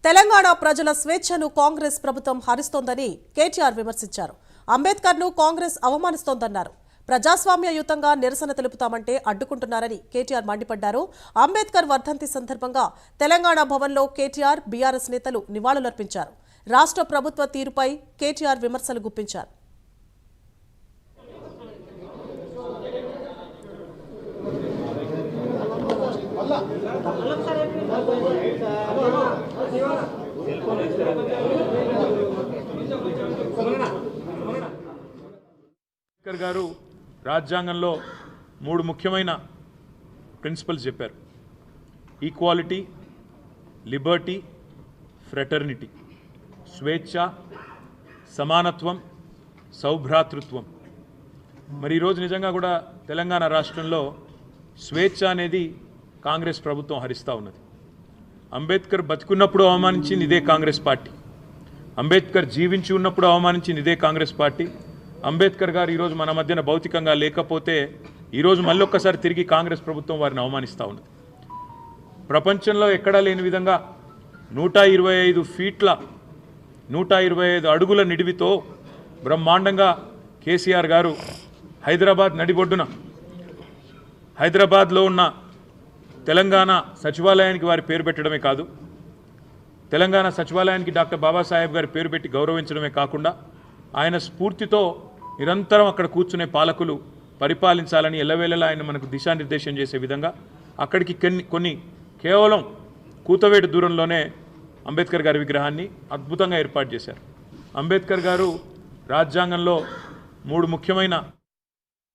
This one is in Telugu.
తెలంగాణ ప్రజల స్వేచ్ఛను కాంగ్రెస్ ప్రభుత్వం హరిస్తోందని కేటీఆర్ విమర్శించారు. అంబేద్కర్ను కాంగ్రెస్ అవమానిస్తోందన్నారు. ప్రజాస్వామ్యయుతంగా నిరసన తెలుపుతామంటే అడ్డుకుంటున్నారని కేటీఆర్ మండిపడ్డారు. అంబేద్కర్ వర్ధంతి సందర్భంగా తెలంగాణ భవన్లో కేటీఆర్, బీఆర్ఎస్ నేతలు నివాళులర్పించారు. రాష్ట్ర ప్రభుత్వ తీరుపై కేటీఆర్ విమర్శలు గుప్పించారు. అంబేద్కర్ గారు రాజ్యాంగంలో 3 ముఖ్యమైన ప్రిన్సిపల్స్ చెప్పారు. Equality, Liberty, fraternity. స్వేచ్ఛ, సమానత్వం, సౌభ్రాతృత్వం. మరి ఈరోజు నిజంగా కూడా తెలంగాణ రాష్ట్రంలో స్వేచ్ఛ అనేది కాంగ్రెస్ ప్రభుత్వం హరిస్తూ ఉన్నది. అంబేద్కర్ బతికున్నప్పుడు అవమానించింది ఇదే కాంగ్రెస్ పార్టీ. అంబేద్కర్ జీవించి ఉన్నప్పుడు అవమానించింది ఇదే కాంగ్రెస్ పార్టీ. అంబేద్కర్ గారు ఈరోజు మన మధ్యన భౌతికంగా లేకపోతే ఈరోజు మళ్ళొక్కసారి తిరిగి కాంగ్రెస్ ప్రభుత్వం వారిని అవమానిస్తూ ఉన్నది. ప్రపంచంలో ఎక్కడా లేని విధంగా 125 ఫీట్ల 125 అడుగుల నిడివితో బ్రహ్మాండంగా కేసీఆర్ గారు హైదరాబాద్ నడిబొడ్డున హైదరాబాద్లో ఉన్న తెలంగాణ సచివాలయానికి వారి పేరు పెట్టడమే కాదు, తెలంగాణ సచివాలయానికి డాక్టర్ బాబాసాహెబ్ గారి పేరు పెట్టి గౌరవించడమే కాకుండా ఆయన స్ఫూర్తితో నిరంతరం అక్కడ కూర్చునే పాలకులు పరిపాలించాలని ఎల్లవేళలా ఆయన మనకు దిశానిర్దేశం చేసే విధంగా అక్కడికి కొన్ని కేవలం కూతవేటు దూరంలోనే అంబేద్కర్ గారి విగ్రహాన్ని అద్భుతంగా ఏర్పాటు చేశారు. అంబేద్కర్ గారు రాజ్యాంగంలో 3 ముఖ్యమైన